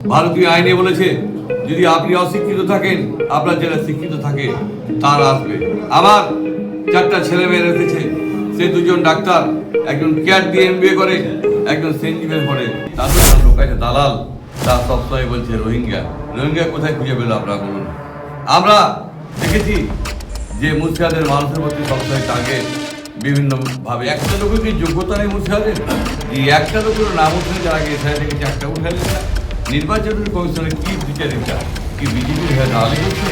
ভারতীয় আইনে বলেছে যদি আপনি অশিক্ষিত থাকেন, আপনার যারা শিক্ষিত থাকে তারা আসবে। আমার 4টা ছেলে মেয়ে রেখেছে, সে 2জন ডাক্তার, একজন কেয়ার দিয়ে MBA করে, একজন সেন্ট জেভিয়ার্স পড়ে। তাদের লোক আছে দালাল, তারা সবসময় বলছে রোহিঙ্গা। রোহিঙ্গা কোথায় খুঁজে পেল আপনারা বলুন? আমরা দেখেছি যে মুর্শিদাবাদের মানুষের প্রতি সবসময় টার্গেট বিভিন্নভাবে। একটা লোকের কি যোগ্যতা নেই মুর্শিদাবাদের? এই একটা লোকের নাম উঠলে যারা আগে এসআই দেখেছি, একটা উঠাইলেন না। নির্বাচন কমিশনের কি বিচারিতা, কি বিজেপির হয়ে দাঁড়ালি করছে?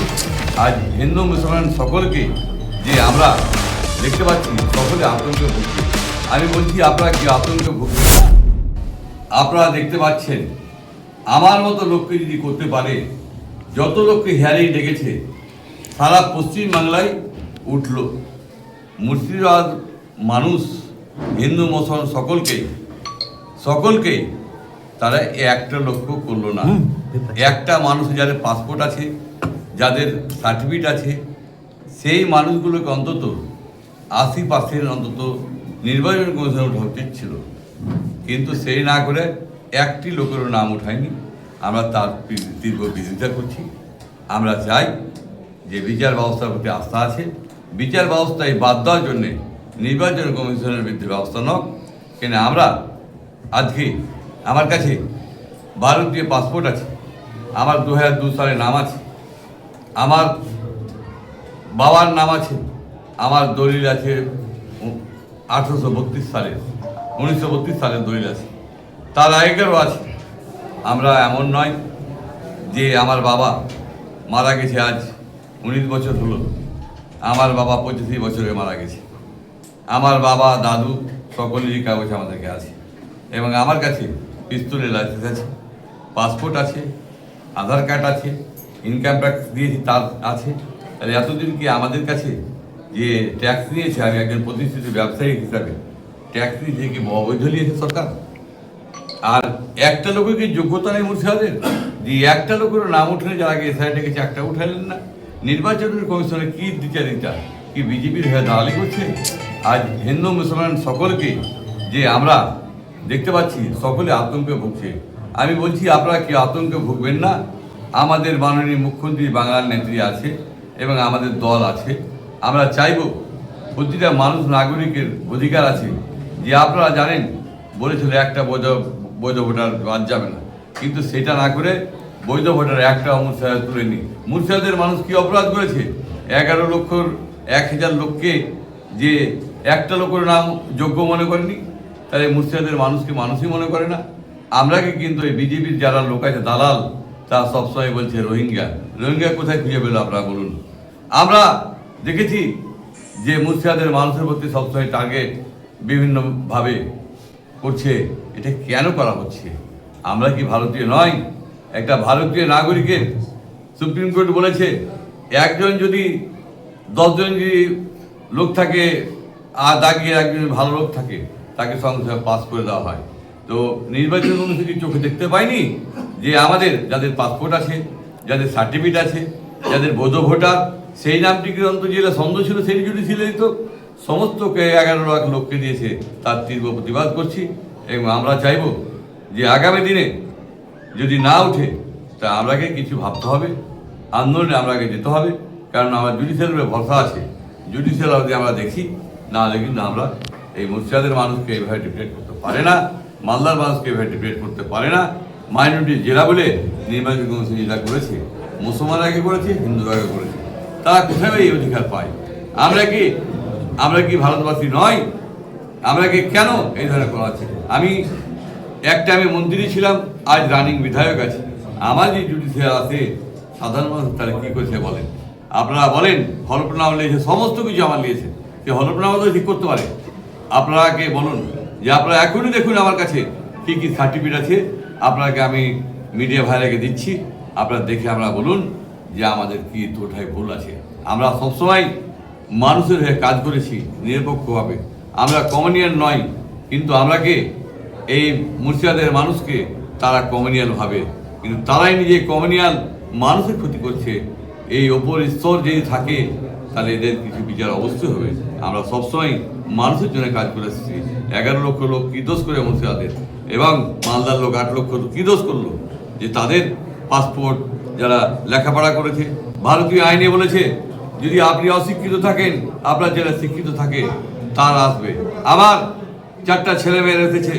আজ হিন্দু মুসলমান সকলকে যে আমরা দেখতে পাচ্ছি সকলে আতঙ্কে ভুগছে। আমি বলছি আপনারা কি আতঙ্কে ভুগছেন না? আপনারা দেখতে পাচ্ছেন আমার মতো লোককে যদি করতে পারে, যত লোককে হেয়ারিং ডেকেছে সারা পশ্চিমবাংলায় উঠল। মুর্শিদাবাদ মানুষ হিন্দু মুসলমান সকলকেই তারা একটা লক্ষ্য করলো না। একটা মানুষ যাদের পাসপোর্ট আছে, যাদের সার্টিফিকেট আছে, সেই মানুষগুলোকে অন্তত 80% অন্তত নির্বাচন কমিশনে ওঠা উচিত ছিল, কিন্তু সেই না করে একটি লোকেরও নাম উঠায়নি। আমরা তার তীব্র বিরোধিতা করছি। আমরা চাই যে বিচার ব্যবস্থার প্রতি আস্থা আছে, বিচার ব্যবস্থায় বাদ দেওয়ার জন্যে নির্বাচন কমিশনের বিরুদ্ধে ব্যবস্থা নক। কেন আমরা আজকে আমার কাছে ভারতীয় পাসপোর্ট আছে, আমার 2002 সালে নাম আছে, আমার বাবার নাম আছে, আমার দলিল আছে 1932 সালের দলিল আছে, তার আগেকারও আছে। আমরা এমন নয় যে আমার বাবা মারা গেছে আজ 19 বছর হলো, আমার বাবা 25 বছরে মারা গেছে। আমার বাবা দাদু সকলেরই কাগজ আমাদেরকে আছে, এবং আমার কাছে পিস্তলের লাইসেন্স আছে, পাসপোর্ট আছে, আধার কার্ড আছে, ইনকাম ট্যাক্স দিয়েছি তার আছে। তাহলে এতদিন কি আমাদের কাছে যে ট্যাক্স নিয়েছে, আমি একজন প্রতিষ্ঠিত ব্যবসায়ী হিসাবে ট্যাক্স নিয়েছে কি অবৈধ নিয়েছে সরকার? আর একটা লোকের কি যোগ্যতা নেই মুর্শিদাবাদের? যে একটা লোকের নাম উঠলে যারা আগে এসআই ডেকেছে, একটা উঠাইলেন না। নির্বাচনের কমিশনের কি বিচারিতা, কি বিজেপির হয়ে দাঁড়ালি করছে? আজ হিন্দু মুসলমান সকলকে যে আমরা দেখতে পাচ্ছি সকলে আতঙ্কে ভুগছে। আমি বলছি আপনারা কি আতঙ্কে ভুগবেন না? আমাদের মাননীয় মুখ্যমন্ত্রী বাংলার নেত্রী আছে এবং আমাদের দল আছে। আমরা চাইব প্রতিটা মানুষ নাগরিকের অধিকার আছে। যে আপনারা জানেন বলেছিল একটা বৈধ ভোটার বাদ যাবে না, কিন্তু সেটা না করে বৈধ ভোটার একটা মুর্শিদাবাদ তুলে নি। মুর্শিদাবাদের মানুষ কি অপরাধ করেছে? 11,00,000 লোককে যে একটা লোকের নাম যোগ্য মনে করেনি, তাহলে মুর্শিদাবাদের মানুষকে মানুষই মনে করে না। আমরাকে কিন্তু এই বিজেপির যারা লোক আছে দালাল, তারা সবসময় বলছে রোহিঙ্গা। রোহিঙ্গা কোথায় খুঁজে পেল আপনারা বলুন? আমরা দেখেছি যে মুর্শিদাবাদের মানুষের প্রতি সবসময় টার্গেট বিভিন্নভাবে করছে। এটা কেন করা হচ্ছে? আমরা কি ভারতীয় নয়? একটা ভারতীয় নাগরিকের সুপ্রিম কোর্ট বলেছে একজন যদি 10 জন যদি লোক থাকে আর দাগিয়ে একজন ভালো লোক থাকে, তাকে সঙ্গে সঙ্গে পাস করে দেওয়া হয়। তো নির্বাচন কমিশন চোখে দেখতে পাইনি যে আমাদের যাদের পাসপোর্ট আছে, যাদের সার্টিফিকেট আছে, যাদের বৈধ ভোটার, সেই নামটিকে অন্তত যেটা সন্দেহ ছিল সেই যদি ছিল তো সমস্ত 11 লাখ লোককে দিয়েছে। তার তীব্র প্রতিবাদ করছি এবং আমরা চাইব যে আগামী দিনে যদি না উঠে তা আমরাকে কিছু ভাবতে হবে, আন্দোলনে আমরাকে যেতে হবে। কারণ আমার জুডিশিয়ালের ভরসা আছে, জুডিশিয়াল যদি আমরা দেখি না হলে কিন্তু আমরা এই মুর্শিদাবাদের মানুষকে এইভাবে ডিপ্রেট করতে পারে না, মালদার মানুষকে এভাবে ডিপ্রেট করতে পারে না। মাইনরিটি জেলা বলে নির্বাচন কমিশন যেটা করেছে, মুসলমান আগে করেছে, হিন্দুরা আগে করেছে, তারা কোথায় এই অধিকার পায়? আমরা কি ভারতবাসী নয়? আমরা কি কেন এই ধরনের করা হচ্ছে? আমি মন্ত্রী ছিলাম, আজ রানিং বিধায়ক আছে। আমার যে জুডিশিয়াল আছে, সাধারণ মানুষ তারা কী করেছে বলেন? আপনারা বলেন হলফনামা নিয়েছে, সমস্ত কিছু আমার নিয়েছে, সে হলফনামা তো ঠিক করতে পারে। আপনাকে বলুন যে আপনারা এখনই দেখুন আমার কাছে কী কী সার্টিফিকেট আছে, আপনাকে আমি মিডিয়া ভাইরাকে দিচ্ছি, আপনারা দেখে আমরা বলুন যে আমাদের কী কোথায় ভুল আছে। আমরা সবসময় মানুষের হয়ে কাজ করেছি নিরপেক্ষভাবে। আমরা কমিউনিয়ান নয়, কিন্তু আমরাকে এই মুর্শিদাবাদের মানুষকে তারা কমিউনিয়াল ভাবে, কিন্তু তারাই নিজে কমিউনিয়াল মানুষের ক্ষতি করছে। এই ওপর স্তর যদি থাকে তাহলে এদের কিছু বিচার অবশ্যই হবে। আমরা সবসময় মানুষের জন্য কাজ করে এসেছি। 11 লক্ষ লোক কী দোষ করে মুর্শিদাবাদের, এবং মালদার লোক 8 লক্ষ কী দোষ করলো? যে তাদের পাসপোর্ট যারা লেখাপড়া করেছে, ভারতীয় আইনে বলেছে যদি আপনি অশিক্ষিত থাকেন, আপনার যারা শিক্ষিত থাকে তার আসবে। আমার 4টা ছেলে মেয়ে এসেছে,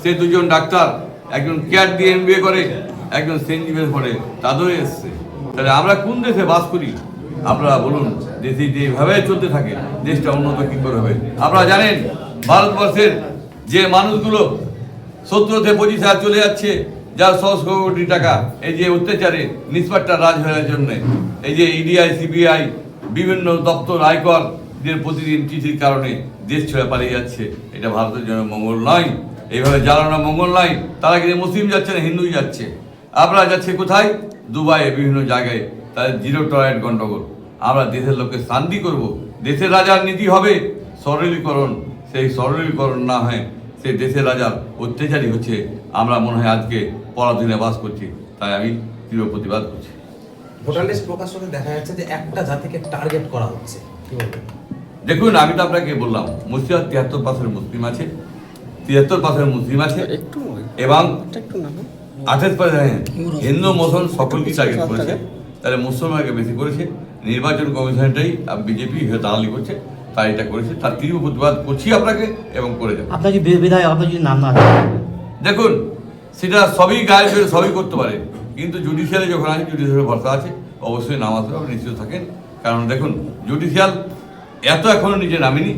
সে 2জন ডাক্তার, একজন কেয়ার দিয়ে MBA করে, একজন সেন্ট জিভেস পড়ে, তাদেরও এসছে। তাহলে আমরা কোন দেশে বাস করি? আপনারা বলুন, দেশে যেভাবে চলতে থাকে দেশটা উন্নত কী করে হবে? আপনারা জানেন ভারতবর্ষের যে মানুষগুলো 70-25 চলে যাচ্ছে, যার 100 কোটি টাকা এই যে অত্যাচারে নিষ্পাট্টা রাজ হওয়ার জন্য, এই যে EDI CBI বিভিন্ন দপ্তর আয়করদের প্রতিদিন চিঠির কারণে দেশ ছেড়ে পালিয়ে যাচ্ছে, এটা ভারতের জন্য মঙ্গল নয়। এইভাবে জ্বালানো মঙ্গল নয়। তারা কিন্তু মুসলিম যাচ্ছে না, হিন্দুই যাচ্ছে। আপনারা যাচ্ছে কোথায়? দুবাই, বিভিন্ন জায়গায় তাদের 0 টলারেন্স গণ্ডগোল। আমরা দেশের লোককে শান্তি করব, দেশের রাজার নীতি হবে সরলীকরণ। সেই সরলীকরণ না হয় সেই দেশের রাজার অত্যাচারী হচ্ছে। আমরা মনে হয় আজকে পরাধীনে বাস করছি, তাই আমি তীব্র প্রতিবাদ করছি। ভোটার লিস্ট প্রকাশ হতে দেখা যাচ্ছে যে একটা জাতিকে টার্গেট করা হচ্ছে, কি বলবেন? দেখুন, আমি তো আপনাকে বললাম মুর্শিদাবাদ 73% মুসলিম আছে, 73% মুসলিম আছে এবং 28% হিন্দু মুসলমান সকলকে টার্গেট করেছে। তাহলে মুসলমানকে বেশি করেছে। নির্বাচন কমিশনটাই বিজেপি দালালি করছে, তাই এটা করেছে। তার তীব্র প্রতিবাদ করছি আপনাকে এবং করে যাবো। আপনার যে বিধায়ক, আপনার যদি নাম না দেখুন, সেটা সবই গায়ে ফেলে সবই করতে পারে, কিন্তু জুডিশিয়ালে যখন আছে, জুডিশিয়ালে ভরসা আছে, অবশ্যই নাম আসবে, আপনি নিশ্চিত থাকেন। কারণ দেখুন, জুডিশিয়াল এত এখনো নিজে নামেনি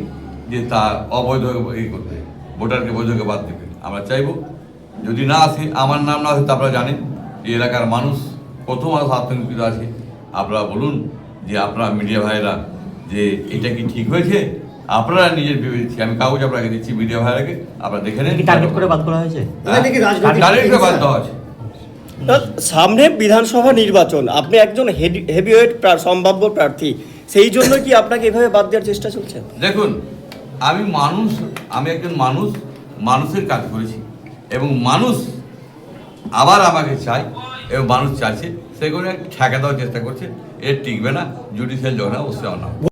যে তা অবৈধ এই করবে, ভোটারকে বৈধকে বাদ দেবে। আমরা চাইবো যদি না আসে, আমার নাম না আসে, তা আপনারা জানেন এই এলাকার মানুষ কত মানুষ আতঙ্কিত আছে। আপনারা বলুন যে আপনারা মিডিয়া ভাইরা যে এটা কি ঠিক হয়েছে? আপনারা নিজের ভেবেছি, আমি কাগজ আপনাকে দিচ্ছি মিডিয়া ভাইরাকে, আপনারা দেখে নেন। টার্গেট করে বাদ করা হয়েছে, টার্গেট করে বাদ দেওয়া আছে। সামনে বিধানসভা নির্বাচন, আপনি একজন হেভিওয়েট সম্ভাব্য প্রার্থী, সেই জন্য কি আপনাকে এভাবে বাদ দেওয়ার চেষ্টা চলছে? দেখুন, আমি একজন মানুষ, মানুষের কাজ করেছি এবং মানুষ আবার আমাকে চাই এবং মানুষ চাইছে, সেগুলো ঠেকা দেওয়ার চেষ্টা করছে। এর টিকবে না, জুডিশিয়াল যখন অবশ্যই আমার নাম।